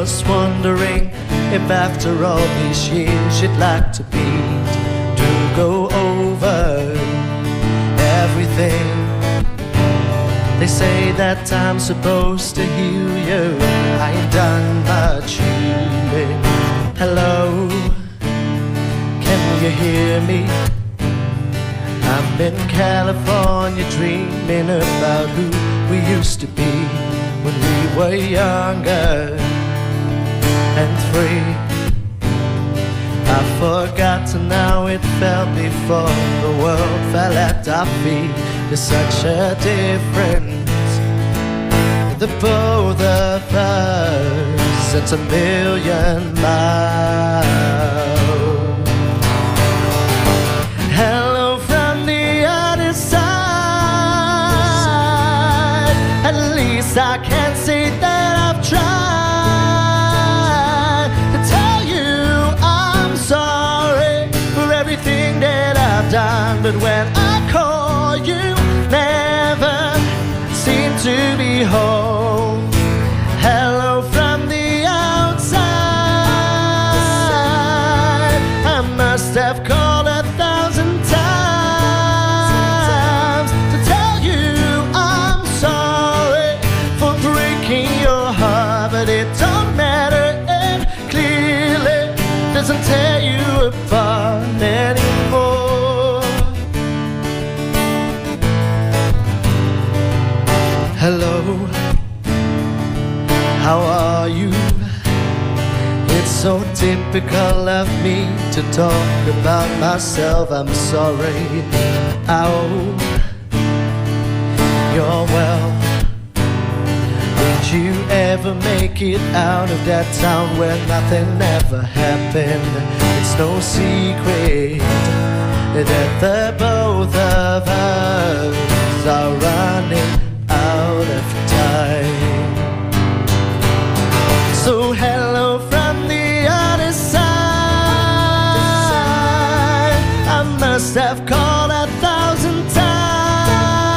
was wondering if after all these years you'd like to meet to go over everything. They say that I'm supposed to heal you. I ain't done much healing. Hello, can you hear me? I'm in California dreaming about who we used to be when we were younger and free. I've forgotten how it felt before the world fell at our feet. There's such a difference in the both of us. It's a million miles. Hello from the other side. At least I can say that I've tried to tell you I'm sorry for everything that I've done. But when I call you, never seem to be home. Hello from the outside. I must have called 1,000 times to tell you I'm sorry for breaking your heart, but it don't matter, it clearly doesn't tear you apart anymore. Hello, how are you? It's so typical of me to talk about myself. I'm sorry, I hope you're well. Did you ever make it out of that town where nothing ever happened? It's no secret that the both of us are running out of time. So hello from the other side. I must have called 1,000 times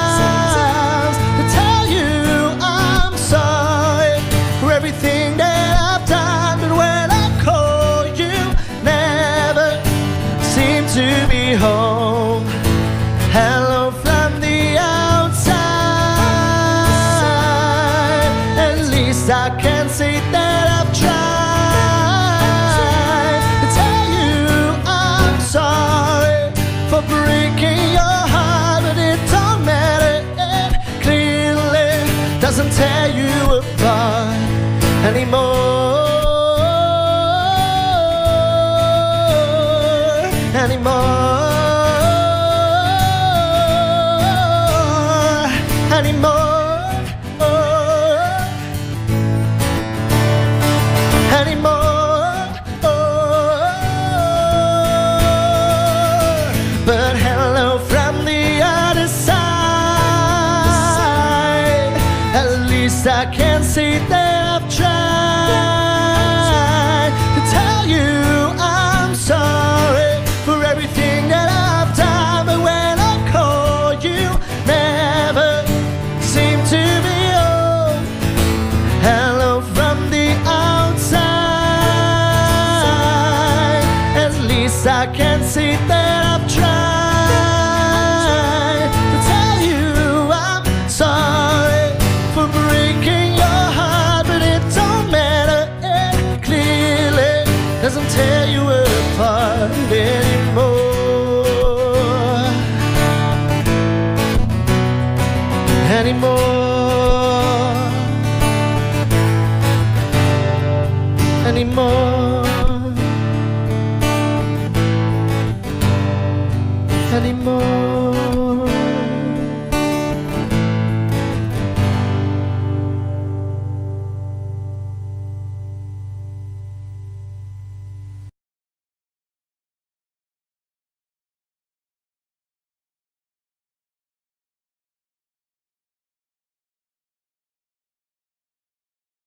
to tell you I'm sorry for everything that I've done. But when I call you, never seem to be home. Hello from the outside. At least I can say that I've tried to tell you I'm sorry for breaking your heart, but it don't matter, it clearly doesn't tear you apart anymore. Anymore. But hello from the other side. At least I can say that I've tried to tell you I'm sorry for everything that I've done. But when I call you, never seem to be home. Hello from the outside. At least I can say that I've tried to tell you I'm sorry for breaking your heart, but it don't matter, it clearly doesn't tear you apart anymore.